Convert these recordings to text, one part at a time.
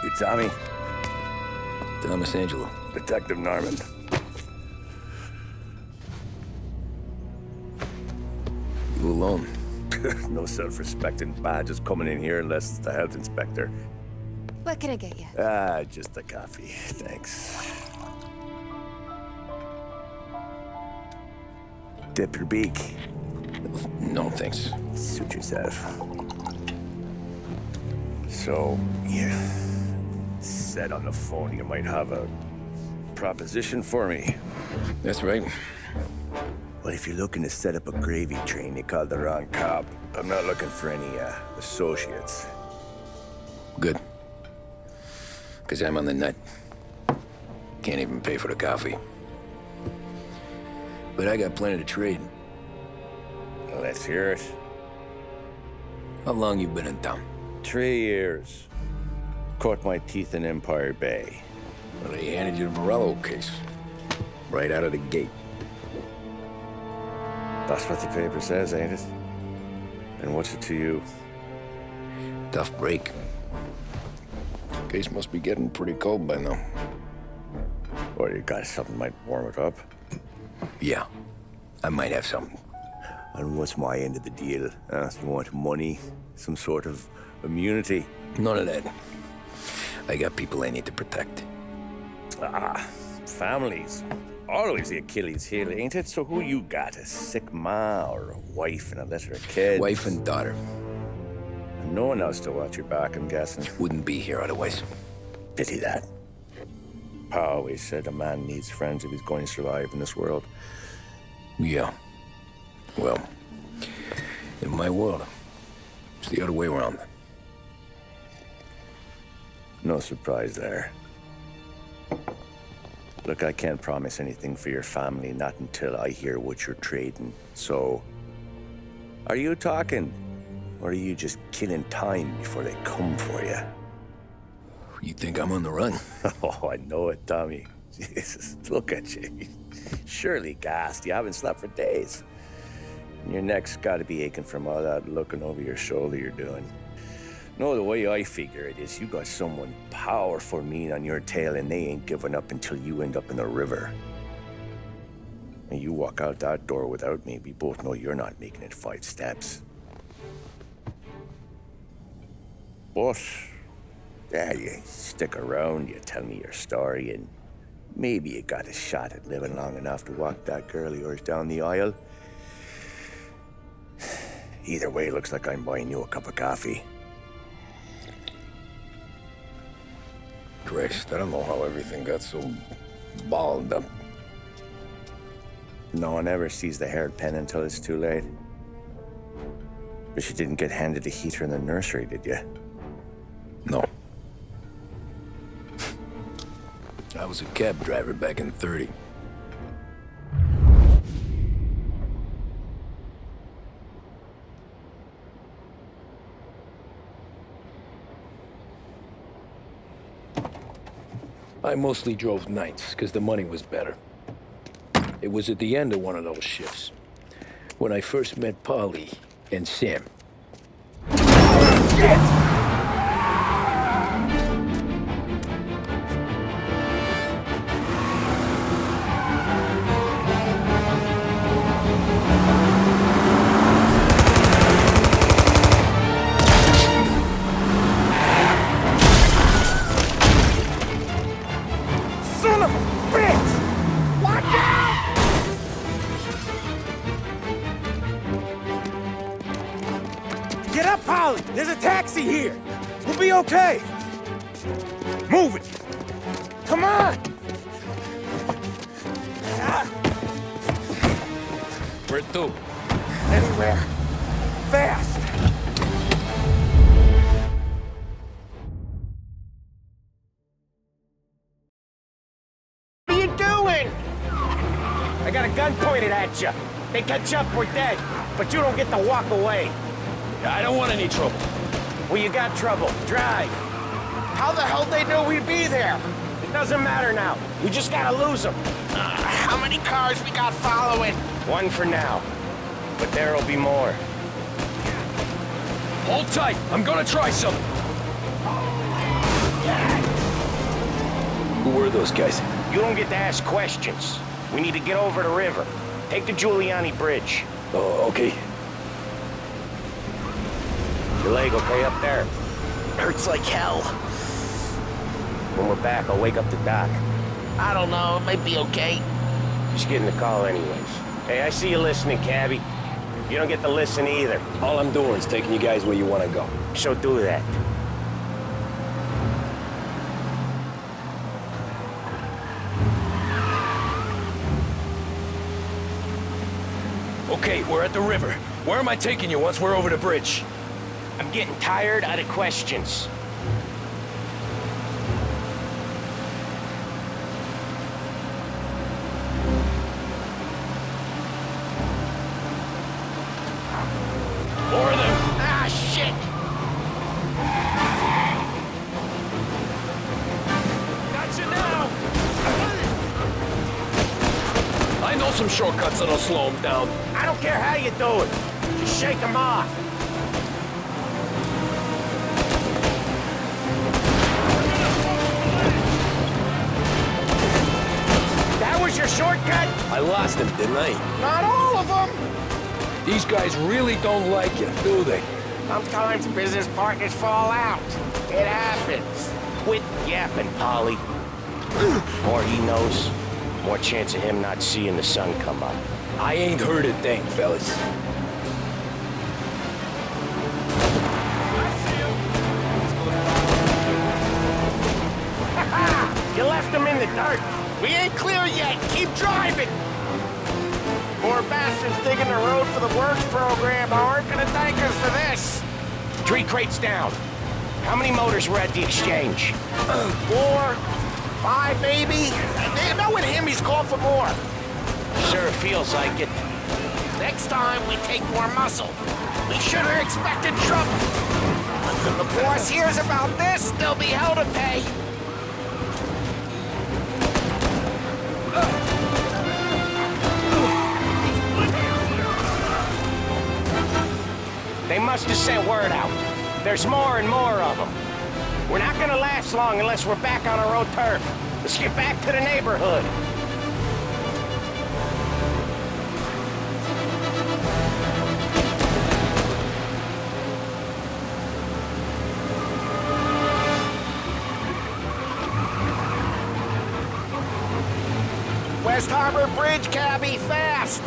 You Tommy? Thomas Angelo. Detective Norman. You alone? No self-respecting badges coming in here unless it's the health inspector. What can I get you? Just a coffee. Thanks. Dip your beak. No, thanks. Suit yourself. So, you said on the phone you might have a proposition for me. That's right. Well, if you're looking to set up a gravy train, you called the wrong cop. I'm not looking for any, associates. Good. Because I'm on the nut. Can't even pay for the coffee. But I got plenty to trade. Well, let's hear it. How long you been in town? 3 years. Caught my teeth in Empire Bay. Well, they handed you the Morello case. Right out of the gate. That's what the paper says, ain't it? And what's it to you? Tough break. Case must be getting pretty cold by now. Or you got something might warm it up? Yeah, I might have something. And what's my end of the deal? You want money? Some sort of immunity? None of that. I got people I need to protect. Families. Always the Achilles heel, ain't it? So who you got? A sick ma or a wife and a litter of kids? Wife and daughter. And no one else to watch your back, I'm guessing. Wouldn't be here otherwise. Pity that. Pa always said a man needs friends if he's going to survive in this world. Yeah. Well, in my world, it's the other way around. No surprise there. Look, I can't promise anything for your family, not until I hear what you're trading. So, are you talking? Or are you just killing time before they come for you? You think I'm on the run? Oh, I know it, Tommy. Jesus, look at you. Surely gassed. You haven't slept for days. And your neck's got to be aching from all that looking over your shoulder you're doing. No, the way I figure it is you got someone powerful mean on your tail and they ain't giving up until you end up in the river. And you walk out that door without me, we both know you're not making it 5 steps. But, yeah, you stick around, you tell me your story, and maybe you got a shot at living long enough to walk that girl of yours down the aisle. Either way, looks like I'm buying you a cup of coffee. Christ, I don't know how everything got so balled up. No one ever sees the hairpin until it's too late. But you didn't get handed a heater in the nursery, did you? No. I was a cab driver back in '30. I mostly drove nights, because the money was better. It was at the end of one of those shifts, when I first met Polly and Sam. Shit! Son of a bitch! Watch out! Get up, Polly! There's a taxi here! We'll be okay! Move it! Come on! Where to? Anywhere. Fast! What are you doing? I got a gun pointed at you. They catch up, we're dead. But you don't get to walk away. I don't want any trouble. Well, you got trouble. Drive. How the hell they knew we'd be there? It doesn't matter now. We just gotta lose them. How many cars we got following? One for now. But there'll be more. Hold tight. I'm gonna try something. Yeah. where are those guys? You don't get to ask questions. We need to get over the river. Take the Giuliani Bridge. Oh, okay. Your leg okay up there? Hurts like hell. When we're back, I'll wake up the doc. I don't know, it might be okay. Just getting the call anyways. Hey, I see you listening, cabbie. You don't get to listen either. All I'm doing is taking you guys where you want to go. So do that. Okay, we're at the river. Where am I taking you once we're over the bridge? I'm getting tired of the questions. More of them. Ah, shit! Got you now! I know some shortcuts that'll slow them down. I don't care how you do it. Just shake them off. That was your shortcut? I lost him, didn't I? Not all of them. These guys really don't like you, do they? Sometimes business partners fall out. It happens. Quit yapping, Polly. More he knows, more chance of him not seeing the sun come up. I ain't heard a thing, fellas. You left him in the dirt. We ain't clear yet! Keep driving! More bastards digging the road for the works program aren't gonna thank us for this! 3 crates down. How many motors were at the exchange? 4, 5 maybe? Knowing him, he's called for more. Sure feels like it. Next time, we take more muscle. We should have expected trouble. When the boss hears about this, there'll be hell to pay. They must have sent word out. There's more and more of them. We're not gonna last long unless we're back on our own turf. Let's get back to the neighborhood. West Harbor Bridge, cabbie, fast!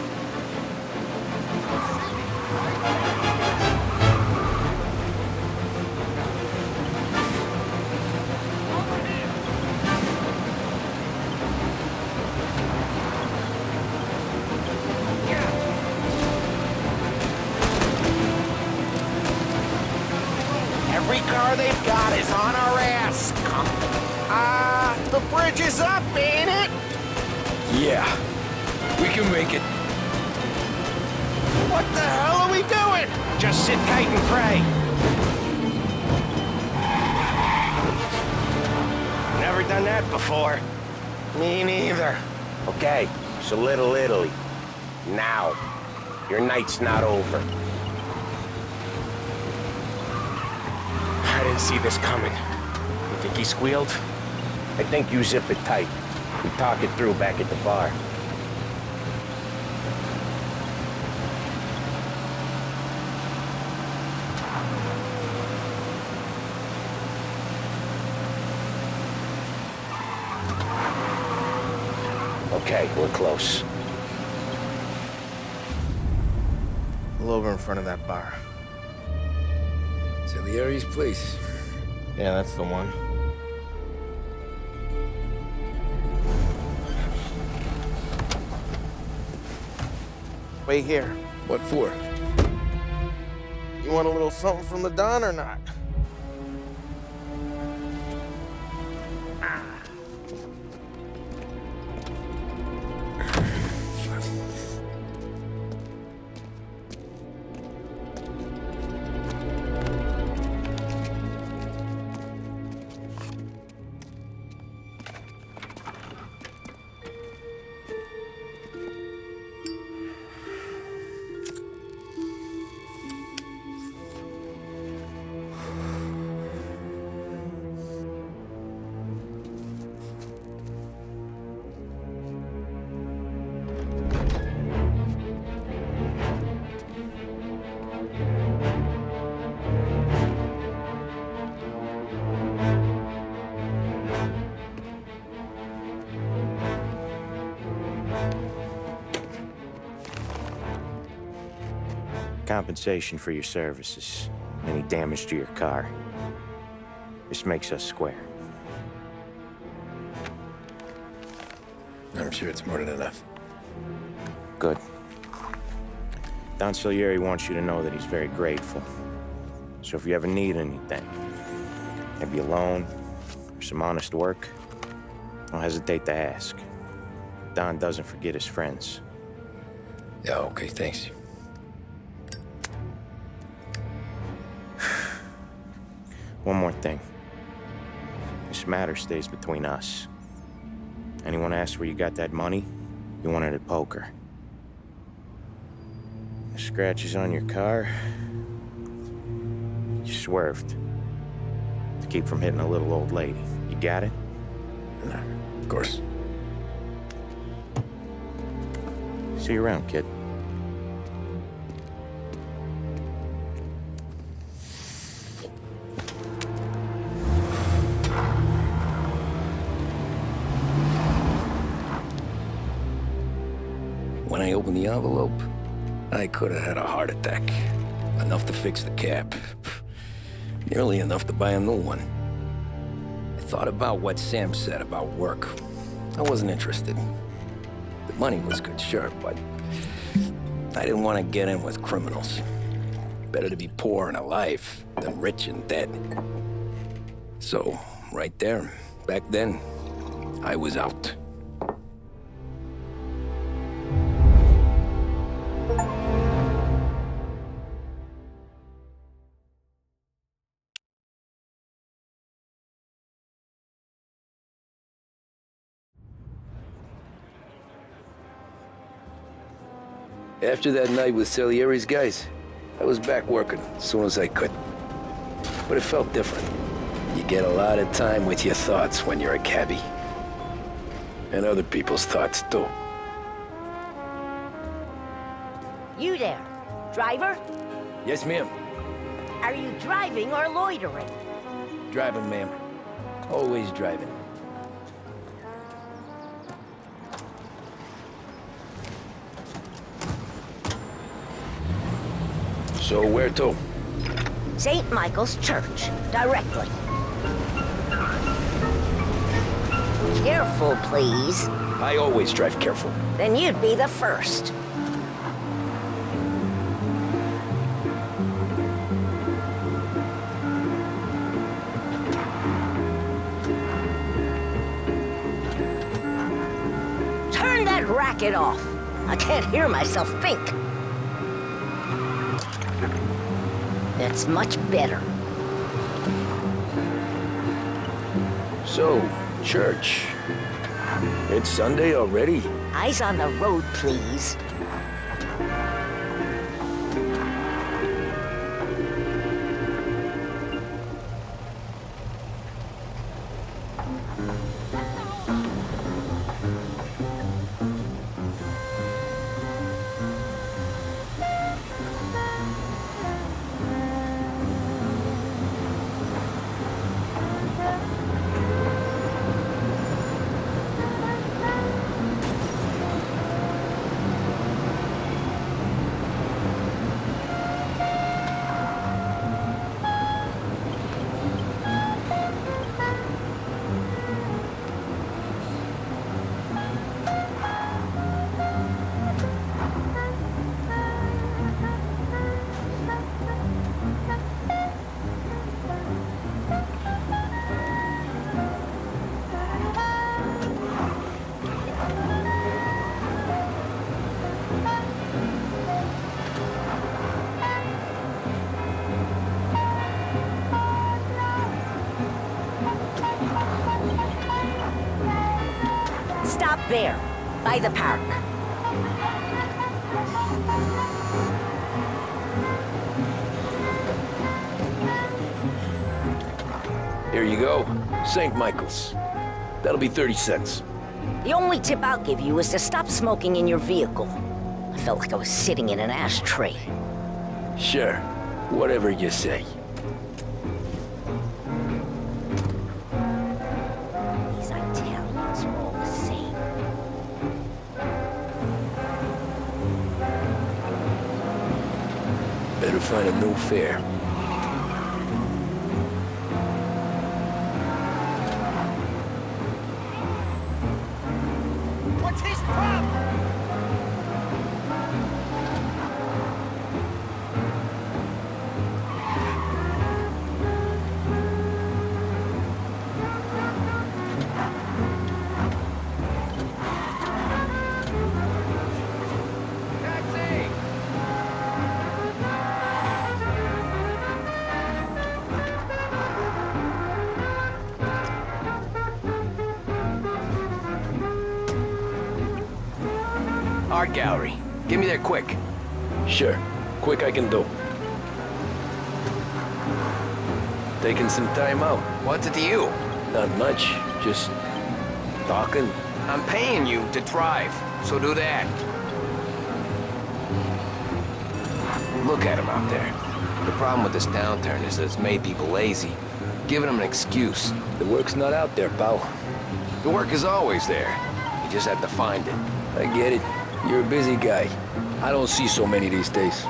Every car they've got is on our ass. The bridge is up, ain't it? Yeah, we can make it. What the hell are we doing? Just sit tight and pray. Never done that before. Me neither. Okay, so Little Italy. Now. Your night's not over. I didn't see this coming. You think he squealed? I think you zip it tight. We talk it through back at the bar. Okay, we're close. Pull over in front of that bar. Salieri's place. Yeah, that's the one. Wait here. What for? You want a little something from the Don or not? compensation for your services, any damage to your car. This makes us square. I'm sure it's more than enough. Good. Don Salieri wants you to know that he's very grateful. So if you ever need anything, maybe a loan or some honest work, don't hesitate to ask. Don doesn't forget his friends. Yeah, okay, thanks. One more thing. This matter stays between us. Anyone asks where you got that money, you won it at poker. The scratches on your car, you swerved to keep from hitting a little old lady. You got it? Nah, of course. See you around, kid. When I opened the envelope, I could have had a heart attack. Enough to fix the cab. Nearly enough to buy a new one. I thought about what Sam said about work. I wasn't interested. The money was good, sure, but I didn't want to get in with criminals. Better to be poor and alive than rich and dead. So, right there, back then, I was out. After that night with Salieri's guys, I was back working as soon as I could. But it felt different. You get a lot of time with your thoughts when you're a cabbie. And other people's thoughts, too. You there, driver? Yes, ma'am. Are you driving or loitering? Driving, ma'am. Always driving. So where to? St. Michael's Church, directly. Careful, please. I always drive careful. Then you'd be the first. Turn that racket off. I can't hear myself think. That's much better. So, church. It's Sunday already? Eyes on the road, please. Stop there, by the park. Here you go. St. Michael's. That'll be 30 cents. The only tip I'll give you is to stop smoking in your vehicle. I felt like I was sitting in an ashtray. Sure. Whatever you say. These Italians are all the same. to find a new fare. What's his problem? Art gallery. Get me there quick. Sure. Quick I can do. Taking some time out. What's it to you? Not much. Just talking. I'm paying you to drive, so do that. Look at him out there. The problem with this downturn is that it's made people lazy, giving them an excuse. The work's not out there, pal. The work is always there. You just have to find it. I get it. You're a busy guy. I don't see so many these days.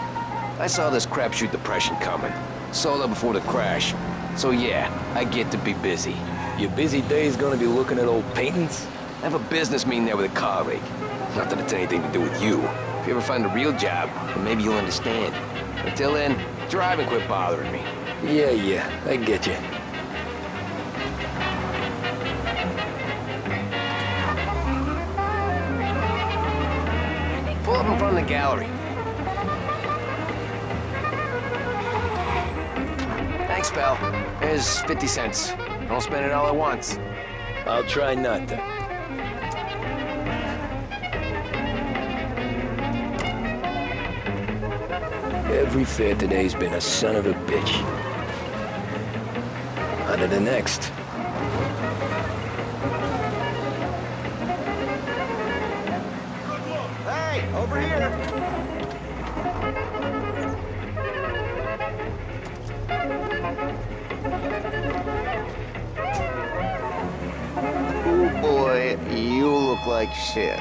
I saw this crapshoot depression coming. Sold up before the crash. So yeah, I get to be busy. Your busy day's gonna be looking at old paintings? I have a business meeting there with a colleague. Not that it's anything to do with you. If you ever find a real job, then maybe you'll understand. Until then, drive and quit bothering me. Yeah, I get you. Pull up in front of the gallery. Thanks, pal. There's 50 cents. Don't spend it all at once. I'll try not to. Every fare today's been a son of a bitch. On to the next. Hey, over here! Oh boy, you look like shit.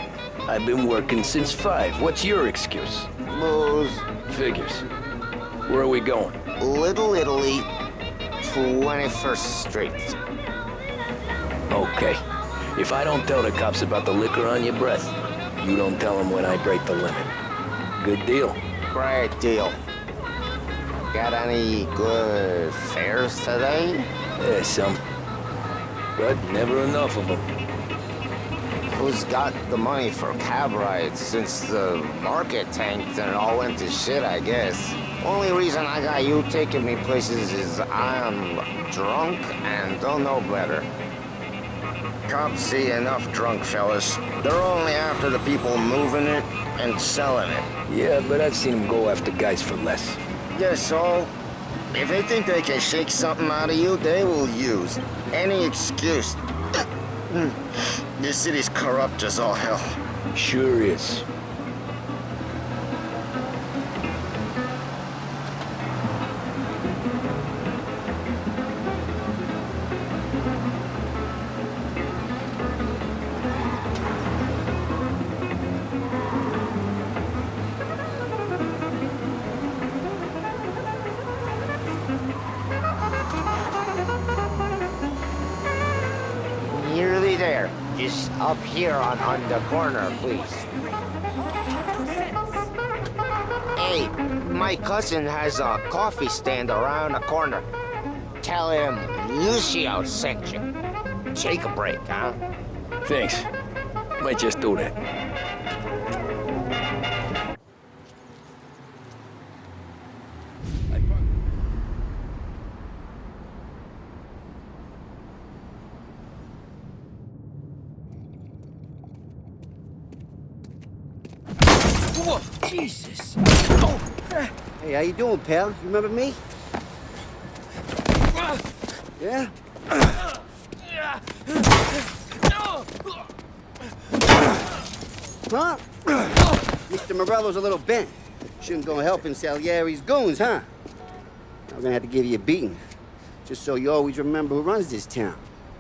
I've been working since 5. What's your excuse? Booze, Figures. Where are we going? Little Italy, 21st Street. Okay. If I don't tell the cops about the liquor on your breath, you don't tell them when I break the limit. Good deal. Great deal. Got any good fares today? Yeah, some. But never enough of them. Who's got the money for cab rides since the market tanked and it all went to shit, I guess? Only reason I got you taking me places is I'm drunk and don't know better. Cops see enough drunk fellas. They're only after the people moving it and selling it. Yeah, but I've seen them go after guys for less. Yeah, so if they think they can shake something out of you, they will use any excuse. This city's corrupt as all hell. Sure is. Nearly there. Just up here on the corner, please. Hey, my cousin has a coffee stand around the corner. Tell him Lucio sent you. Take a break, huh? Thanks. Might just do that. Whoa, Jesus! Hey, how you doing, pal? You remember me? Yeah? Huh? Mr. Morello's a little bent. Shouldn't go helping Salieri's goons, huh? I'm gonna have to give you a beating. Just so you always remember who runs this town.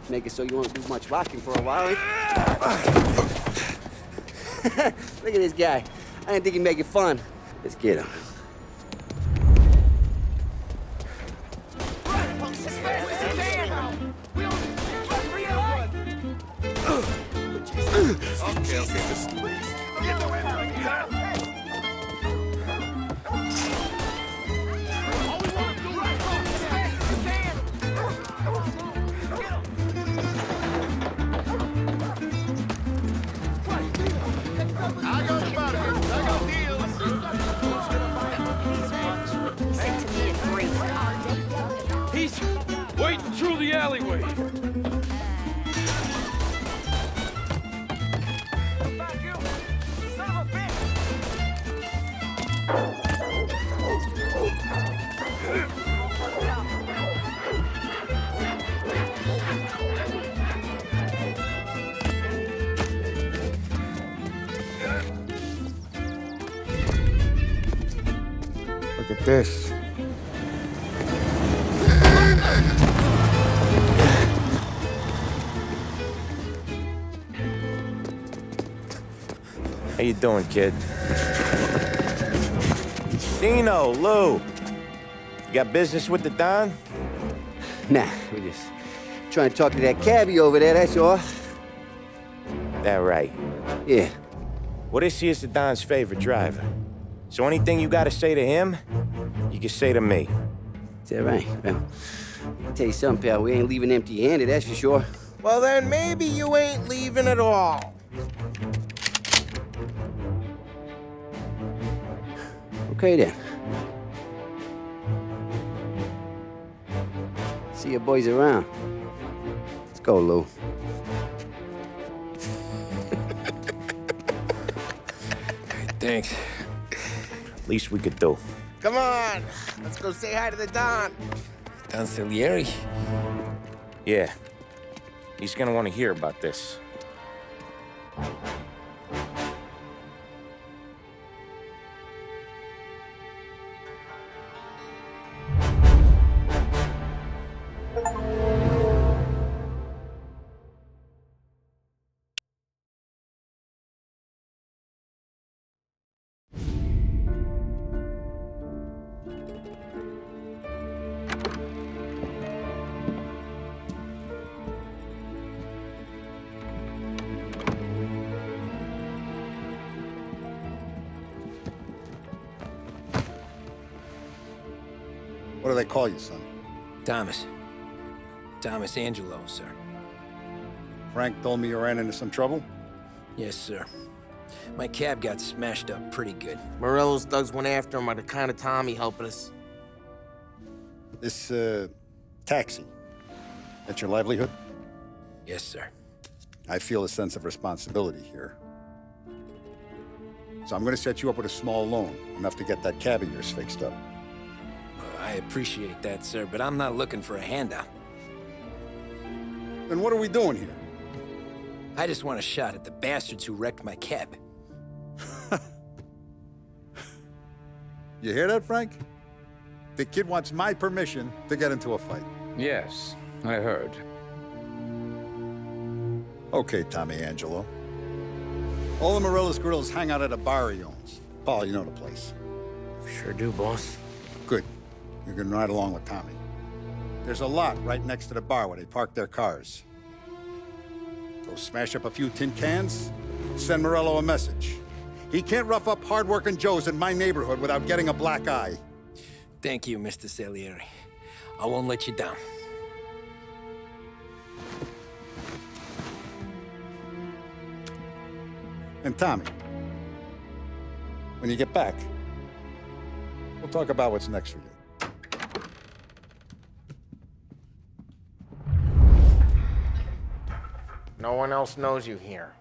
Make it so you won't do much rocking for a while. Look at this guy. I didn't think he'd make it fun. Let's get him. Just get the window. All we want to do is talk as fast as you can. I got butter. I got deals. He said to me at 3. He's waiting through the alleyway. Look at this. How you doing, kid? Dino, Lou. You got business with the Don? Nah, we just trying to talk to that cabbie over there, that's all. That right. Yeah. Well, this here's the Don's favorite driver. So anything you gotta say to him, you can say to me. Is that right? Well, I'll tell you something, pal. We ain't leaving empty-handed, that's for sure. Well, then maybe you ain't leaving at all. Okay, then. See your boys around. Let's go, Lou. Thanks. Least we could do. Come on, let's go say hi to the Don. Don Salieri? Yeah. He's gonna want to hear about this. What do they call you, son? Thomas. Thomas Angelo, sir. Frank told me you ran into some trouble? Yes, sir. My cab got smashed up pretty good. Morello's thugs went after him by the kind of Tommy helping us. This, taxi. That's your livelihood? Yes, sir. I feel a sense of responsibility here. So I'm gonna set you up with a small loan, enough to get that cab of yours fixed up. I appreciate that, sir, but I'm not looking for a handout. Then what are we doing here? I just want a shot at the bastards who wrecked my cab. You hear that, Frank? The kid wants my permission to get into a fight. Yes, I heard. Okay, Tommy Angelo. All the Morello's girls hang out at a bar he owns. Paul, you know the place. Sure do, boss. Good. You can ride along with Tommy. There's a lot right next to the bar where they park their cars. Go smash up a few tin cans, send Morello a message. He can't rough up hard-working Joes in my neighborhood without getting a black eye. Thank you, Mr. Salieri. I won't let you down. And Tommy, when you get back, we'll talk about what's next for you. No one else knows you here,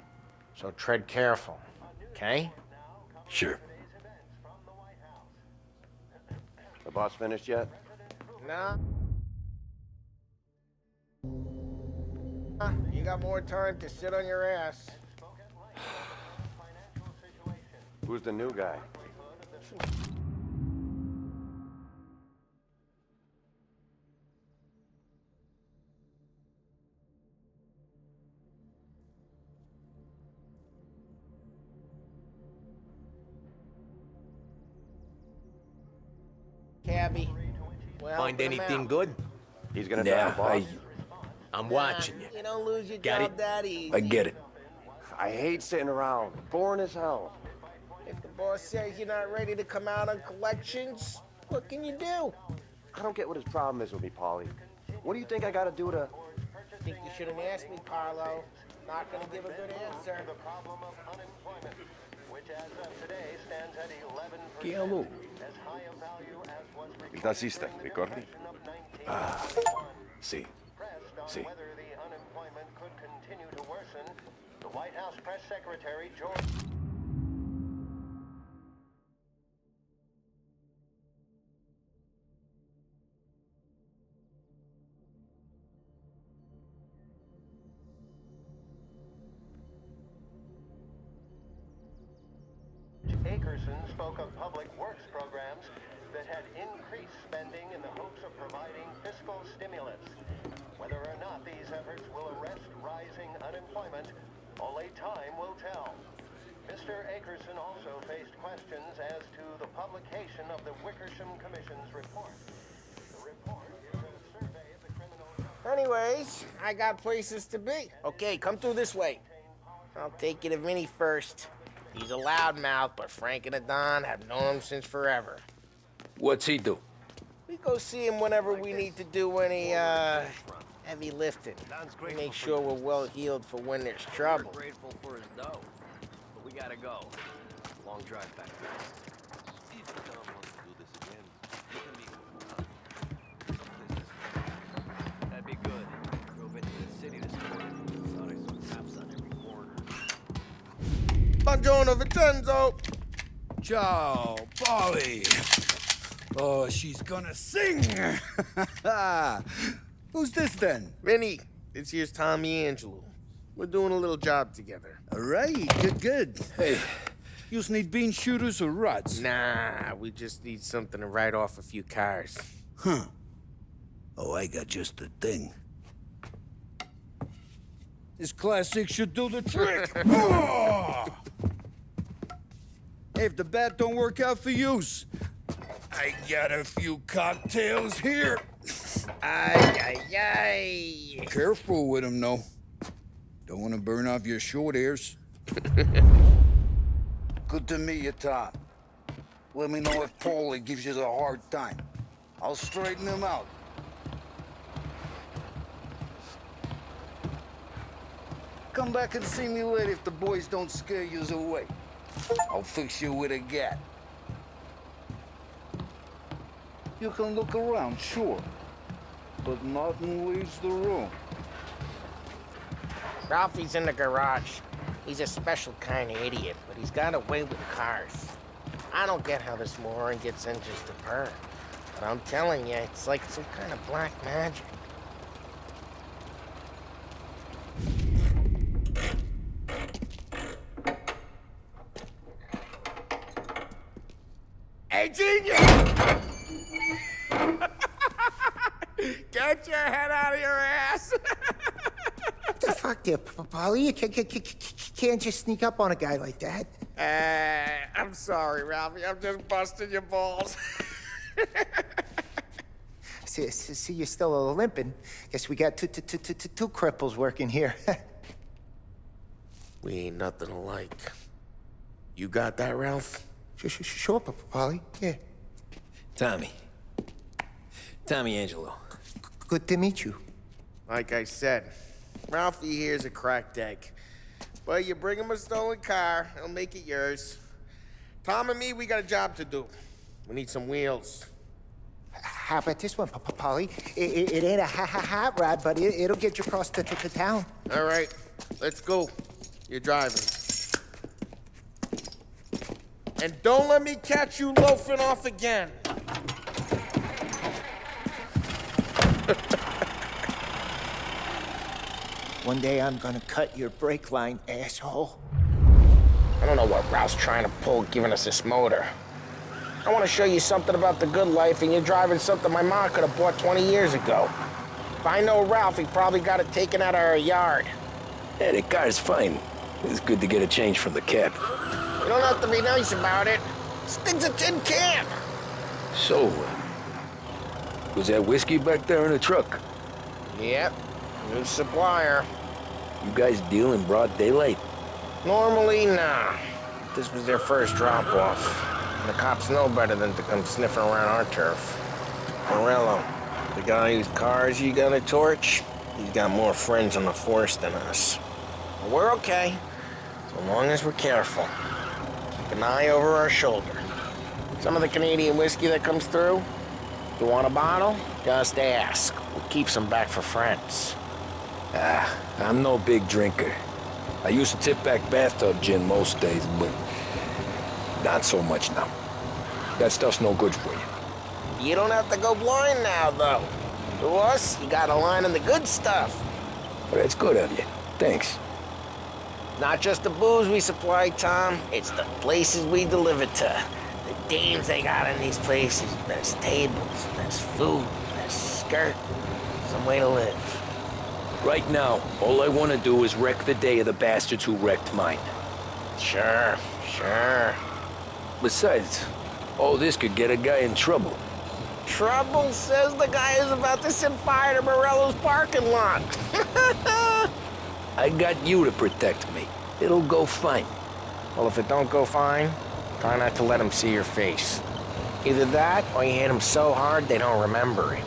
so tread careful, okay? Sure. The boss finished yet? Nah. You got more time to sit on your ass. Who's the new guy? Cabby. Well, Find anything good? He's gonna Yeah, drive boss. I'm watching you. You don't lose your Got job it? that easy. I get it. I hate sitting around. Boring as hell. If the boss says you're not ready to come out on collections, what can you do? I don't get what his problem is with me, Paulie. What do you think I gotta do to... I think you should have asked me, Carlo. Not gonna give a good answer. The problem of unemployment, which as of today stands at 11%. Che allo? As high a value as was Il tassista, ricordi? Ah, Sì. pressed on Sì. whether the unemployment could continue to worsen, the White House press secretary George Akerson spoke of public works programs that had increased spending in the hopes of providing fiscal stimulus. Whether or not these efforts will arrest rising unemployment, only time will tell. Mr. Akerson also faced questions as to the publication of the Wickersham Commission's report. The report is a survey of the criminal... Anyways, I got places to be. Okay, come through this way. I'll take you to Vinny first. He's a loudmouth, but Frank and the Don have known him since forever. What's he do? We go see him whenever we need to do any, heavy lifting. We make sure we're well healed for when there's trouble. We're grateful for his dough, but we gotta go. Long drive back. That'd be good. Drove into the city this morning. Thought I saw cops on every corner. Buongiorno, Vincenzo. Ciao, Polly. Oh, she's gonna sing. Who's this then? Vinny, this here's Tommy Angelo. We're doing a little job together. All right, good. Hey, you need bean shooters or rods? Nah, we just need something to write off a few cars. Huh. Oh, I got just the thing. This classic should do the trick. Oh! Hey, if the bat don't work out for yous, I got a few cocktails here. Ay. Careful with them, though. Don't want to burn off your short hairs. Good to meet you, Tom. Let me know if Paulie gives you the hard time. I'll straighten him out. Come back and see me later if the boys don't scare yous away. I'll fix you with a gat. You can look around, sure, but nothing leaves the room. Ralphie's in the garage. He's a special kind of idiot, but he's got a way with cars. I don't get how this moron gets engines to burn, but I'm telling you, it's like some kind of black magic. Hey, genius! Get your head out of your ass! What the fuck there, Polly? You can't just sneak up on a guy like that. I'm sorry, Ralphie. I'm just busting your balls. See, you're still limping. Guess we got two cripples working here. We ain't nothing alike. You got that, Ralph? Sure, Polly. Yeah. Tommy Angelo. Good to meet you. Like I said, Ralphie here's a cracked egg. But you bring him a stolen car, he'll make it yours. Tom and me, we got a job to do. We need some wheels. How about this one, Polly? It ain't a hot rod, but it'll get you across to town. All right, let's go. You're driving. And don't let me catch you loafing off again. One day I'm gonna cut your brake line, asshole. I don't know what Ralph's trying to pull giving us this motor. I want to show you something about the good life, and you're driving something my mom could have bought 20 years ago. If I know Ralph, he probably got it taken out of our yard. Yeah, the car's fine. It's good to get a change from the cab. You don't have to be nice about it. This thing's a tin can. So, was that whiskey back there in the truck? Yep, new supplier. You guys deal in broad daylight? Normally, nah. This was their first drop-off. The cops know better than to come sniffing around our turf. Morello, the guy whose cars you gonna torch, he's got more friends on the force than us. But we're okay, so long as we're careful. Keep an eye over our shoulder. Some of the Canadian whiskey that comes through, you want a bottle? Just ask. We'll keep some back for friends. I'm no big drinker. I used to tip back bathtub gin most days, but not so much now. That stuff's no good for you. You don't have to go blind now, though. To us, you got a line on the good stuff. Well, that's good of you. Thanks. Not just the booze we supply, Tom. It's the places we deliver to. The dames they got in these places. There's tables, there's food, there's skirt. Some way to live. Right now, all I want to do is wreck the day of the bastards who wrecked mine. Sure. Besides, all this could get a guy in trouble. Trouble, says the guy who's about to set fire to Morello's parking lot. I got you to protect me. It'll go fine. Well, if it don't go fine, try not to let them see your face. Either that, or you hit them so hard they don't remember it.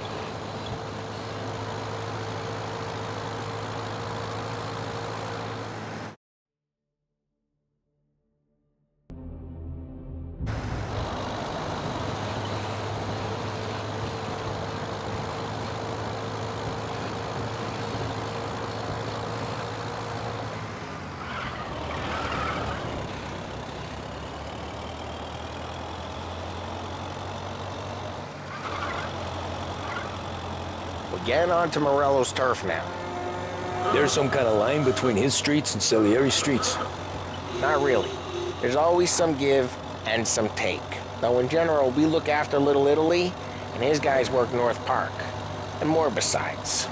We're getting onto Morello's turf now. There's some kind of line between his streets and Salieri's streets? Not really. There's always some give and some take. Though in general, we look after Little Italy, and his guys work North Park. And more besides.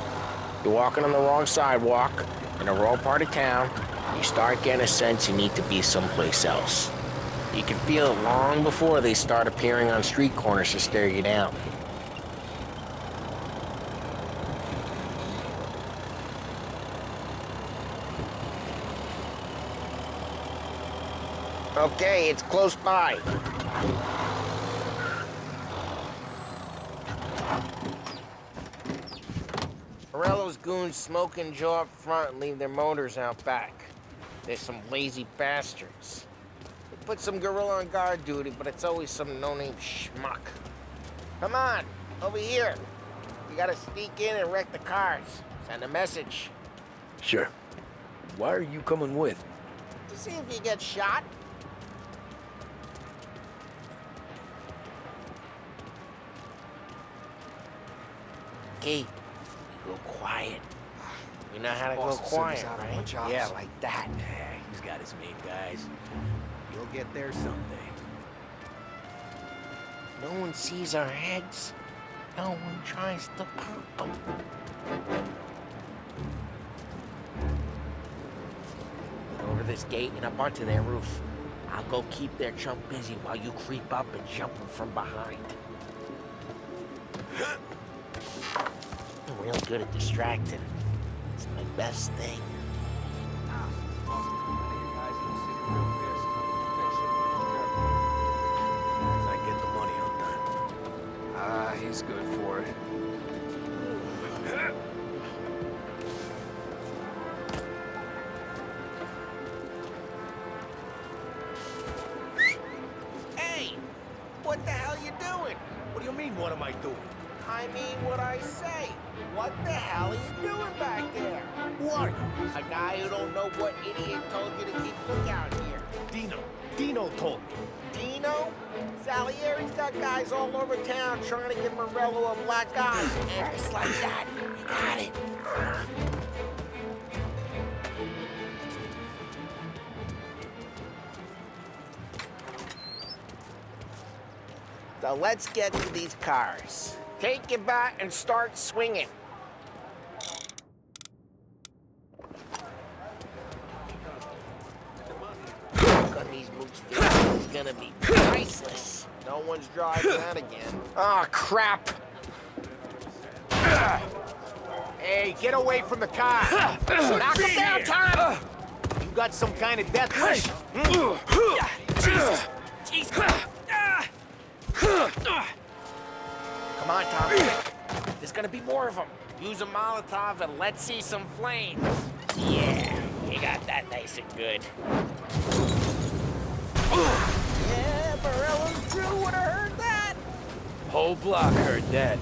You're walking on the wrong sidewalk, in the wrong part of town, you start getting a sense you need to be someplace else. You can feel it long before they start appearing on street corners to stare you down. Okay, it's close by. Morello's goons smoke and jaw up front and leave their motors out back. They're some lazy bastards. They put some gorilla on guard duty, but it's always some no-name schmuck. Come on, over here. You gotta sneak in and wreck the cars. Send a message. Sure. Why are you coming with? To see if you get shot. Okay, you go quiet. You know how to go quiet, right? Yeah, like that. Yeah, he's got his main guys. You'll get there someday. No one sees our heads. No one tries to pop them. Over this gate and up onto their roof. I'll go keep their chump busy while you creep up and jump them from behind. I'm real good at distracting. It's my best thing. I get the money on time. He's good for it. Hey! What the hell you doing? What do you mean, what am I doing? I mean what I say. What the hell are you doing back there? Who are you? A guy who don't know what idiot told you to keep lookout here. Dino told me. Dino? Salieri's got guys all over town trying to give Morello a black eye. And just like that, you got it. So let's get to these cars. Take your bat and start swinging. Look on these boots' faces is gonna be priceless. No one's driving that again. Oh, crap. Hey, get away from the car. Knock him down, Tom! You You got some kind of death wish? Jesus! Jesus! Come on, Tom. There's gonna be more of them. Use a Molotov and let's see some flames. Yeah, you got that nice and good. Yeah, Morello's crew would have heard that. Whole block heard that.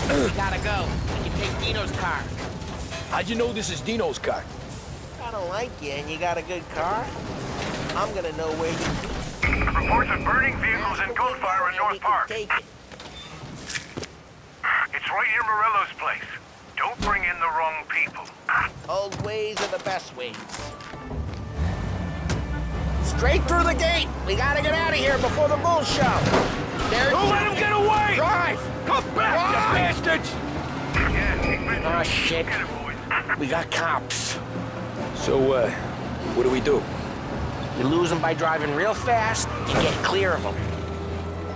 We gotta go. We can take Dino's car. How'd you know this is Dino's car? I don't like you and you got a good car. I'm gonna know where you keep. Reports of burning vehicles and gunfire in North Park. Take it. It's right near Morello's place. Don't bring in the wrong people. Old ways are the best ways. Straight through the gate. We gotta get out of here before the bull show. Don't let him get away! Drive! Come back, you bastards! Oh, shit. We got cops. So, what do we do? You lose them by driving real fast and get clear of them.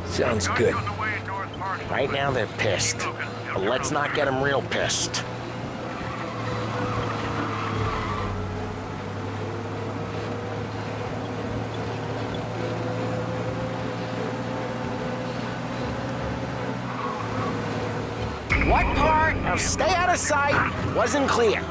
Sounds good. Right now they're pissed, but let's not get them real pissed. What part of stay out of sight wasn't clear?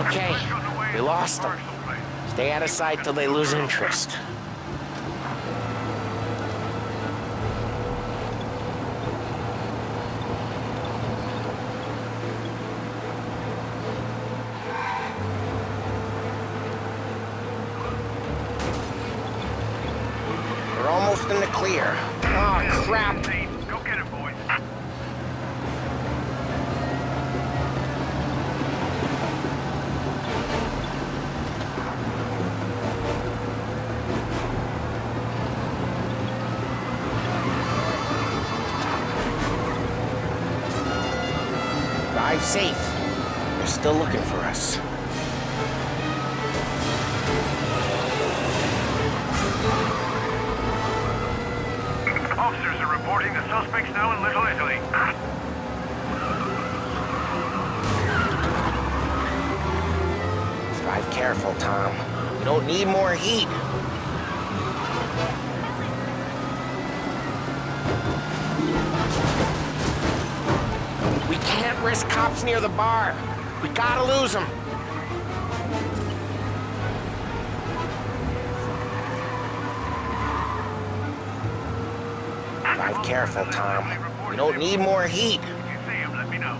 Okay, we lost them. Stay out of sight till they lose interest. We're almost in the clear. Oh, crap. Go get it, boys. Drive safe. They're still looking for us. Officers are reporting the suspects now in Little Italy. Drive careful, Tom. We don't need more heat. We can't risk cops near the bar. We gotta lose them. Drive careful, Tom. We don't need more heat. If you see him, let me know.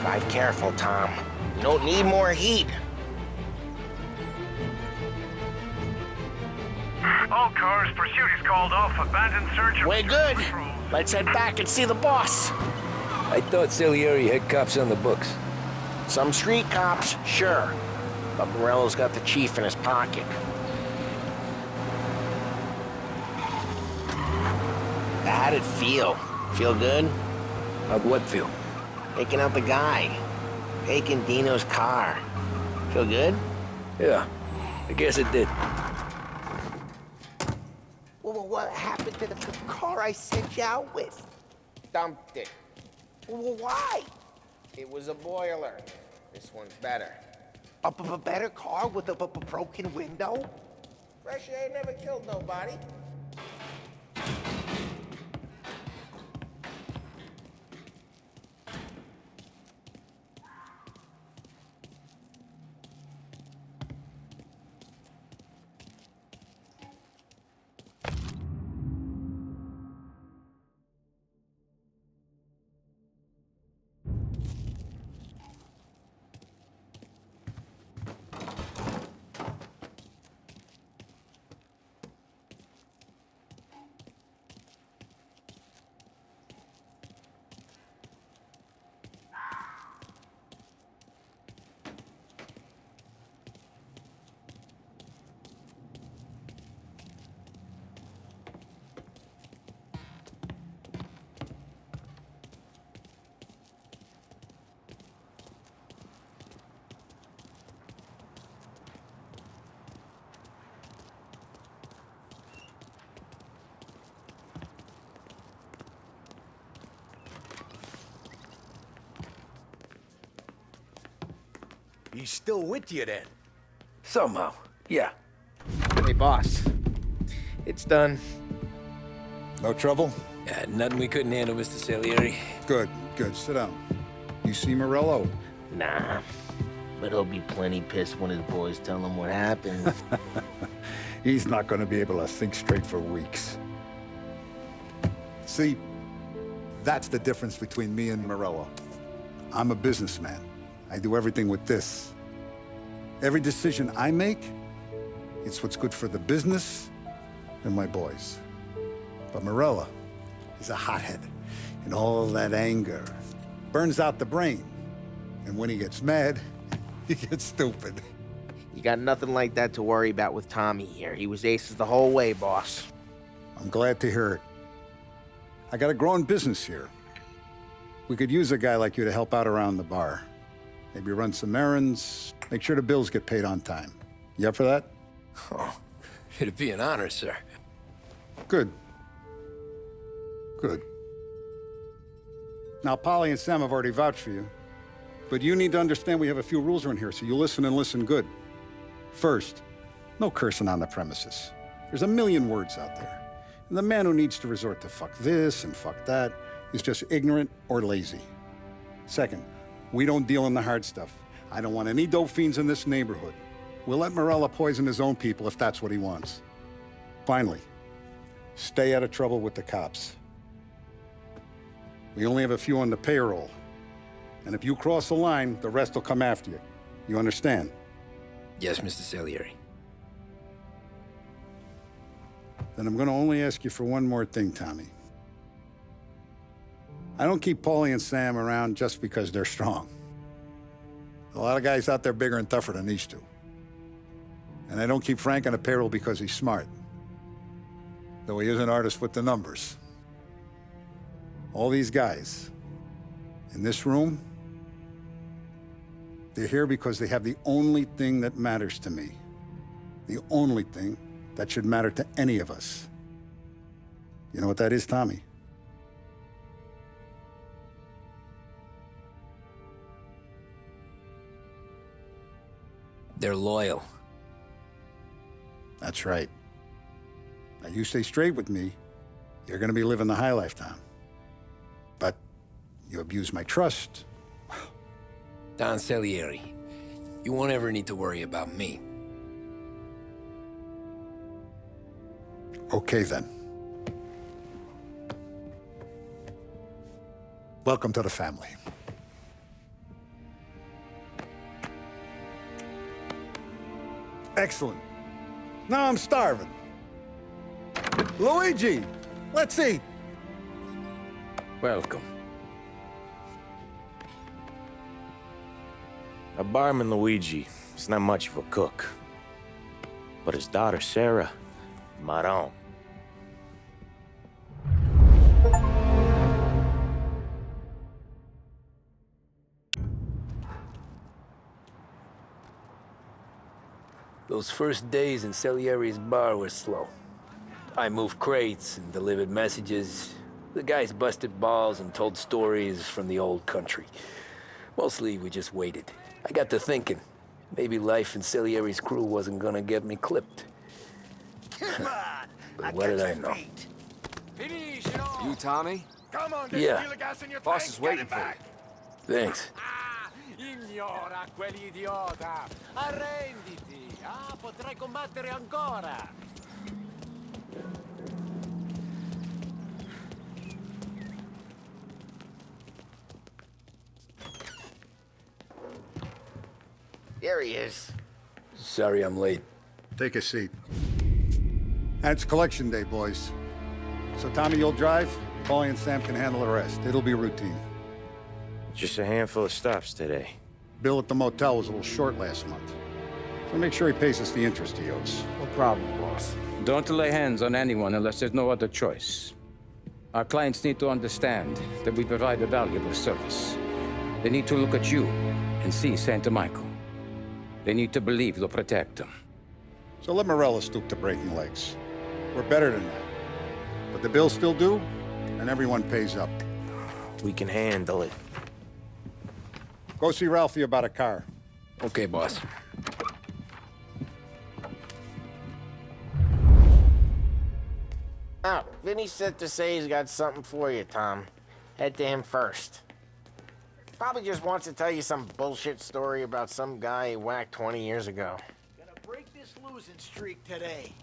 Drive careful, Tom. We don't need more heat. All cars, pursuit is called off. Abandoned search of... We're good. Let's head back and see the boss. I thought Salieri had cops on the books. Some street cops, sure. But Morello's got the chief in his pocket. How'd it feel? Feel good? How'd what feel? Taking out the guy. Taking Dino's car. Feel good? Yeah, I guess it did. Well, what happened to the car I sent you out with? Dumped it. Well, why? It was a boiler. This one's better. A better car with a broken window? Fresh air never killed nobody. He's still with you then? Somehow, yeah. Hey, boss. It's done. No trouble? Nothing we couldn't handle, Mr. Salieri. Good, good. Sit down. You see Morello? Nah. But he'll be plenty pissed when his boys tell him what happened. He's not going to be able to think straight for weeks. See, that's the difference between me and Morello. I'm a businessman. I do everything with this. Every decision I make, it's what's good for the business and my boys. But Morello is a hothead, and all that anger burns out the brain. And when he gets mad, he gets stupid. You got nothing like that to worry about with Tommy here. He was aces the whole way, boss. I'm glad to hear it. I got a growing business here. We could use a guy like you to help out around the bar. Maybe run some errands, make sure the bills get paid on time. You up for that? Oh, it'd be an honor, sir. Good. Good. Now, Polly and Sam have already vouched for you. But you need to understand we have a few rules around here, so you listen and listen good. First, no cursing on the premises. There's a million words out there. And the man who needs to resort to fuck this and fuck that is just ignorant or lazy. Second, we don't deal in the hard stuff. I don't want any dope fiends in this neighborhood. We'll let Morello poison his own people if that's what he wants. Finally, stay out of trouble with the cops. We only have a few on the payroll. And if you cross the line, the rest will come after you. You understand? Yes, Mr. Salieri. Then I'm going to only ask you for one more thing, Tommy. I don't keep Paulie and Sam around just because they're strong. A lot of guys out there bigger and tougher than these two. And I don't keep Frank on the payroll because he's smart. Though he is an artist with the numbers. All these guys in this room, they're here because they have the only thing that matters to me. The only thing that should matter to any of us. You know what that is, Tommy? They're loyal. That's right. Now, you stay straight with me, you're gonna be living the high life, Tom. But you abuse my trust. Don Salieri, you won't ever need to worry about me. Okay, then. Welcome to the family. Excellent. Now I'm starving. Luigi, let's eat. Welcome. A barman, Luigi, is not much of a cook. But his daughter, Sarah, Maron. Those first days in Salieri's bar were slow. I moved crates and delivered messages. The guys busted balls and told stories from the old country. Mostly, we just waited. I got to thinking, maybe life in Salieri's crew wasn't gonna get me clipped. Come on! But what did I know? You, Tommy? Come on, Yeah. steal the gas in your Boss tank, is get waiting it for you. back. Thanks. Ignora quell'idiota! Arrenditi! Potrai combattere ancora! There he is. Sorry I'm late. Take a seat. And it's collection day, boys. So Tommy, you'll drive. Paulie and Sam can handle the rest. It'll be routine. Just a handful of stops today. Bill at the motel was a little short last month. So make sure he pays us the interest he owes. No problem, boss. Don't lay hands on anyone unless there's no other choice. Our clients need to understand that we provide a valuable service. They need to look at you and see Santa Michael. They need to believe you'll protect them. So let Morello stoop to breaking legs. We're better than that. But the bill's still due, and everyone pays up. We can handle it. Go see Ralphie about a car. Okay, boss. Oh, Vinny said to say he's got something for you, Tom. Head to him first. Probably just wants to tell you some bullshit story about some guy he whacked 20 years ago. Gonna break this losing streak today.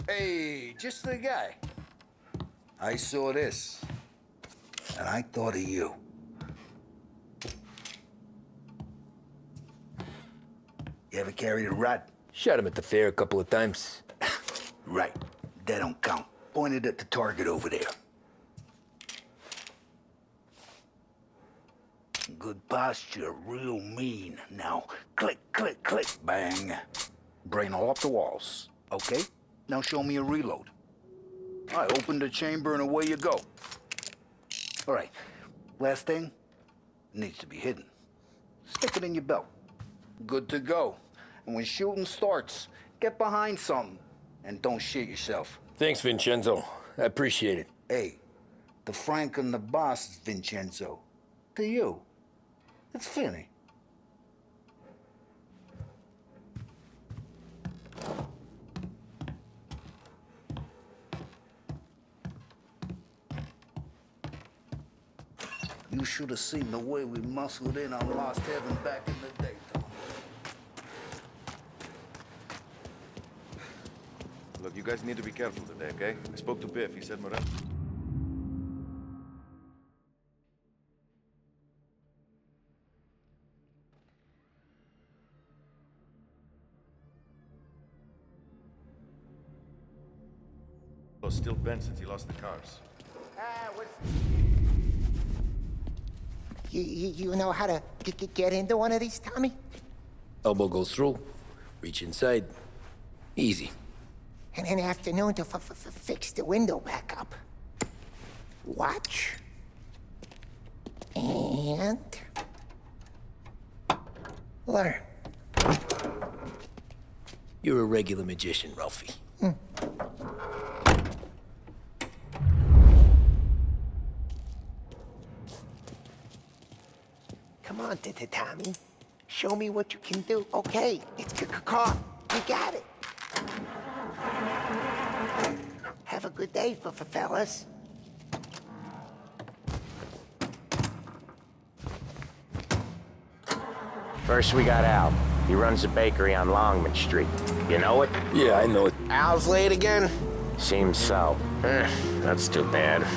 Hey, just the guy. I saw this, and I thought of you. You ever carried a rod? Shot him at the fair a couple of times. Right. That don't count. Pointed at the target over there. Good posture, real mean. Now, click, click, click, bang. Brain all off the walls. Okay? Now show me a reload. I open the chamber and away you go. All right. Last thing, needs to be hidden. Stick it in your belt. Good to go. And when shooting starts, get behind something and don't shit yourself. Thanks, Vincenzo. I appreciate it. Hey, the Frank and the boss is Vincenzo. To you, it's Vinny. You should have seen the way we muscled in on Lost Heaven back in the day, Tom. Look, you guys need to be careful today, okay? I spoke to Biff. He said Morel. Still bent since he lost the cars. You know how to get into one of these, Tommy? Elbow goes through. Reach inside. Easy. And in the afternoon to fix the window back up. Watch. And... learn. You're a regular magician, Ralphie. Come on, Tommy. Show me what you can do. Okay, it's car. You got it. Have a good day, fellas. First, we got Al. He runs a bakery on Longman Street. You know it? Yeah, I know it. Al's late again? Seems so. That's too bad.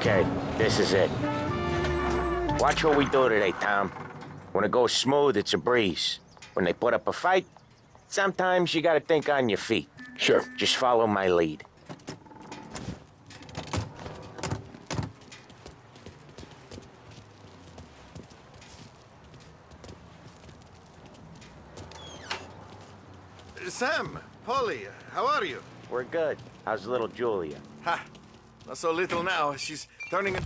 Okay, this is it. Watch what we do today, Tom. When it goes smooth, it's a breeze. When they put up a fight, sometimes you gotta think on your feet. Sure. Just follow my lead. Sam, Polly, how are you? We're good. How's little Julia? Ha! Not so little now. She's turning...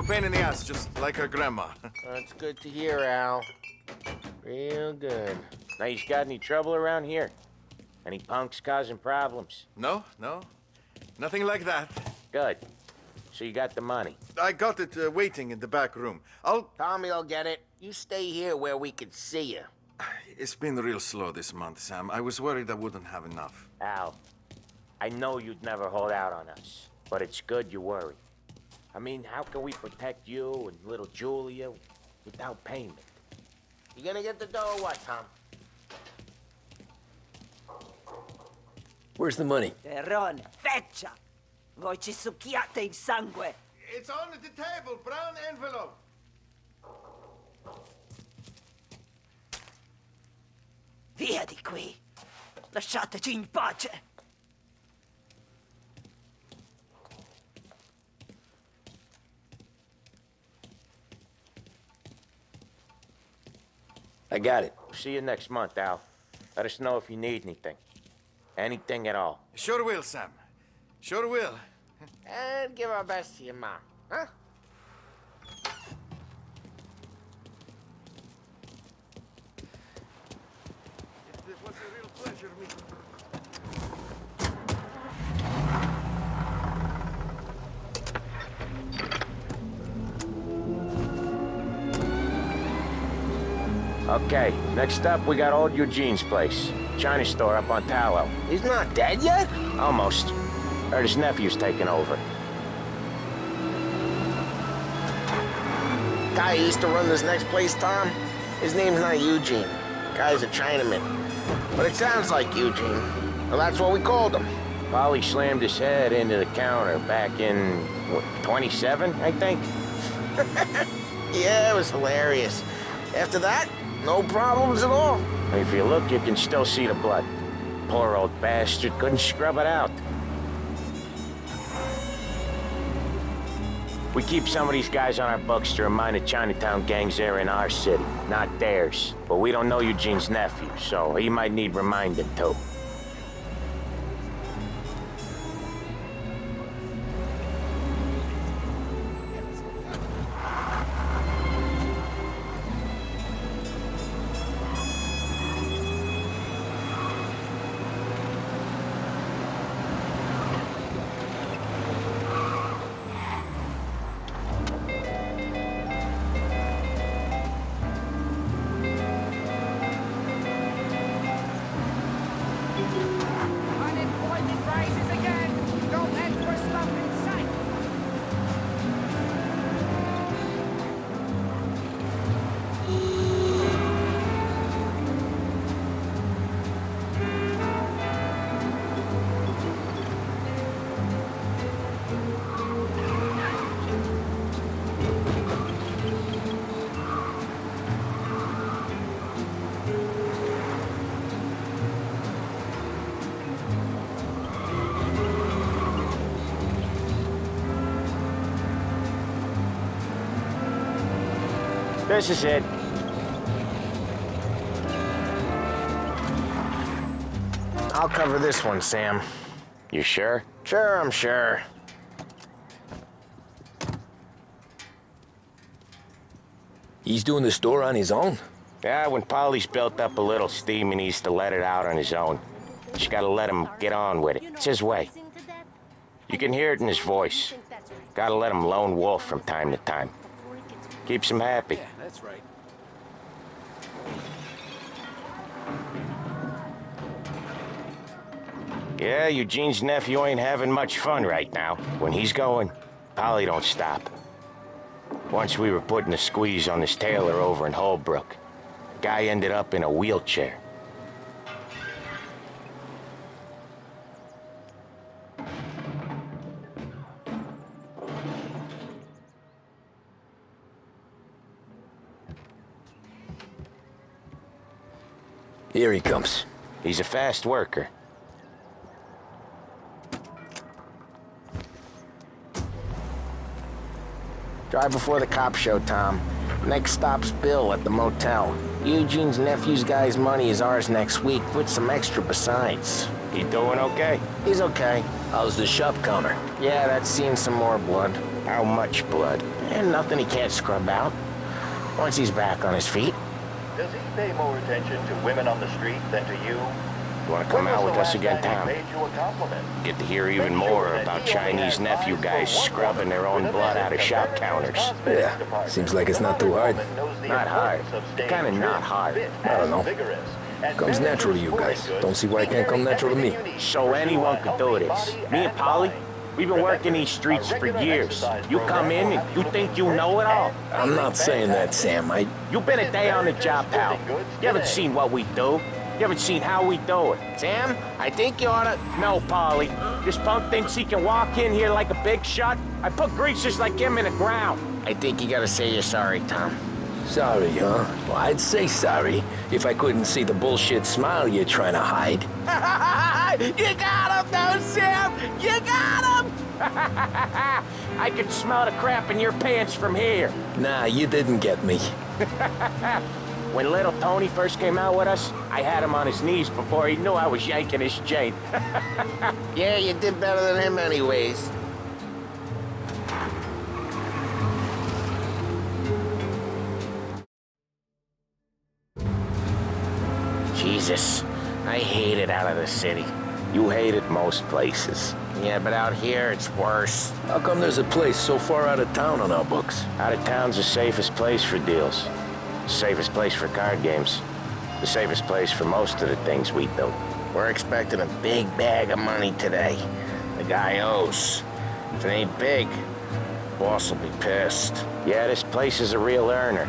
a pain in the ass, just like her grandma. That's good to hear, Al. Real good. Now, you got any trouble around here? Any punks causing problems? No. Nothing like that. Good. So you got the money? I got it waiting in the back room. Tommy will get it. You stay here where we can see you. It's been real slow this month, Sam. I was worried I wouldn't have enough. Al, I know you'd never hold out on us, but it's good you worry. I mean, how can we protect you and little Julia without payment? You gonna get the dough or what, Tom? Where's the money? Terrone, feccia! Voi ci succhiate il sangue! It's on the table, brown envelope. Via di qui! Lasciateci in pace! I got it. See you next month, Al. Let us know if you need anything. Anything at all. Sure will, Sam. Sure will. And give our best to your mom, huh? It was a real pleasure meeting you. Okay, next up, we got old Eugene's place. China store up on Tallow. He's not dead yet? Almost. Heard his nephew's taking over. Guy who used to run this next place, Tom, his name's not Eugene. Guy's a Chinaman. But it sounds like Eugene. Well, that's what we called him. Polly slammed his head into the counter back in, what, 27, I think? Yeah, it was hilarious. After that, no problems at all. If you look, you can still see the blood. Poor old bastard couldn't scrub it out. We keep some of these guys on our books to remind the Chinatown gangs they're in our city, not theirs. But we don't know Eugene's nephew, so he might need reminding too. Unemployment rises again. Don't let for stuff in sight. This is it. I'll cover this one, Sam. You sure? Sure, I'm sure. He's doing the store on his own? Yeah, when Polly's built up a little steam, he needs to let it out on his own. Just gotta let him get on with it. It's his way. You can hear it in his voice. Gotta let him lone wolf from time to time. Keeps him happy. Yeah, that's right. Yeah, Eugene's nephew ain't having much fun right now. When he's going, Polly don't stop. Once we were putting a squeeze on this tailor over in Holbrook. Guy ended up in a wheelchair. Here he comes. He's a fast worker. Drive before the cops show, Tom. Next stop's Bill at the motel. Eugene's nephew's guy's money is ours next week, with some extra besides. He doing okay? He's okay. How's the shop counter? Yeah, that's seen some more blood. How much blood? And nothing he can't scrub out. Once he's back on his feet. Does he pay more attention to women on the street than to you? You want to come out with us again, Tom? Paid you a compliment. Get to hear even more about Chinese nephew guys scrubbing their own blood out of shop counters. Yeah, seems like it's not too hard. Not hard. Kind of not hard. I don't know. Comes natural to you guys. Don't see why it can't come natural to me. So anyone could do this. Me and Polly, we've been working these streets for years. You come in and you think you know it all. I'm not saying that, Sam. You've been a day on the job, pal. You haven't seen what we do. You haven't seen how we do it. Sam, I think you oughta... No, Polly. This punk thinks he can walk in here like a big shot. I put greasers like him in the ground. I think you gotta say you're sorry, Tom. Sorry, huh? Well, I'd say sorry if I couldn't see the bullshit smile you're trying to hide. You got him, though, Sam! You got him! I could smell the crap in your pants from here. Nah, you didn't get me. When little Tony first came out with us, I had him on his knees before he knew I was yanking his chain. Yeah, you did better than him anyways. Jesus, I hate it out of the city. You hate it most places. Yeah, but out here, it's worse. How come there's a place so far out of town on our books? Out of town's the safest place for deals. The safest place for card games. The safest place for most of the things we do. We're expecting a big bag of money today. The guy owes. If it ain't big, boss will be pissed. Yeah, this place is a real earner.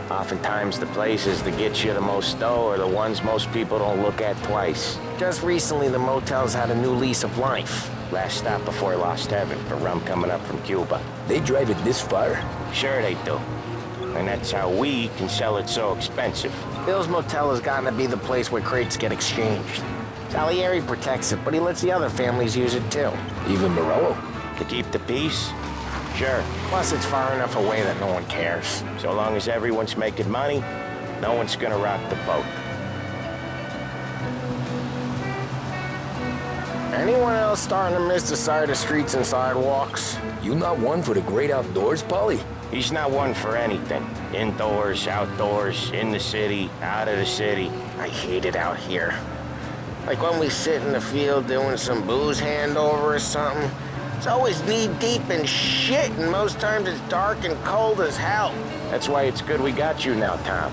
Oftentimes the places that get you the most dough are the ones most people don't look at twice. Just recently the motel's had a new lease of life. Last stop before Lost Heaven for rum coming up from Cuba. They drive it this far? Sure they do. And that's how we can sell it so expensive. Bill's Motel has gotten to be the place where crates get exchanged. Salieri protects it, but he lets the other families use it too. Even Morello? To keep the peace? Sure. Plus, it's far enough away that no one cares. So long as everyone's making money, no one's gonna rock the boat. Anyone else starting to miss the side of streets and sidewalks? You not one for the great outdoors, Polly? He's not one for anything. Indoors, outdoors, in the city, out of the city. I hate it out here. Like when we sit in the field doing some booze handover or something. It's always knee-deep in shit, and most times it's dark and cold as hell. That's why it's good we got you now, Tom.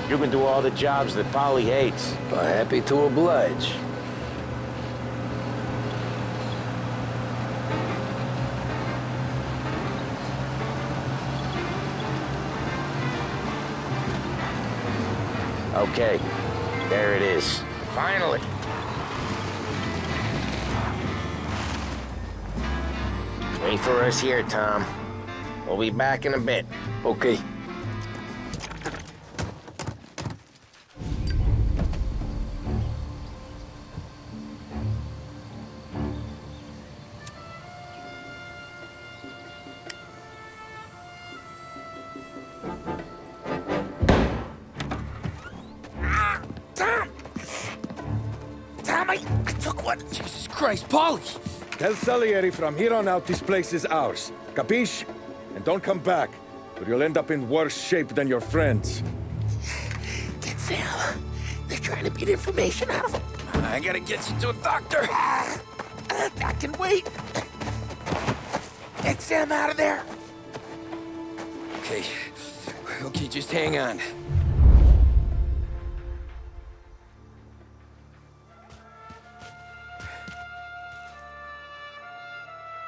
You can do all the jobs that Polly hates. Well, happy to oblige. Okay, there it is. Finally. Wait for us here, Tom. We'll be back in a bit. Okay. Tom, I took one. Jesus Christ, Polly! Tell Salieri from here on out this place is ours. Capiche? And don't come back, or you'll end up in worse shape than your friends. Get Sam. They're trying to beat information out of him. I gotta get you to a doctor. I can wait. Get Sam out of there. Okay. Okay, just hang on.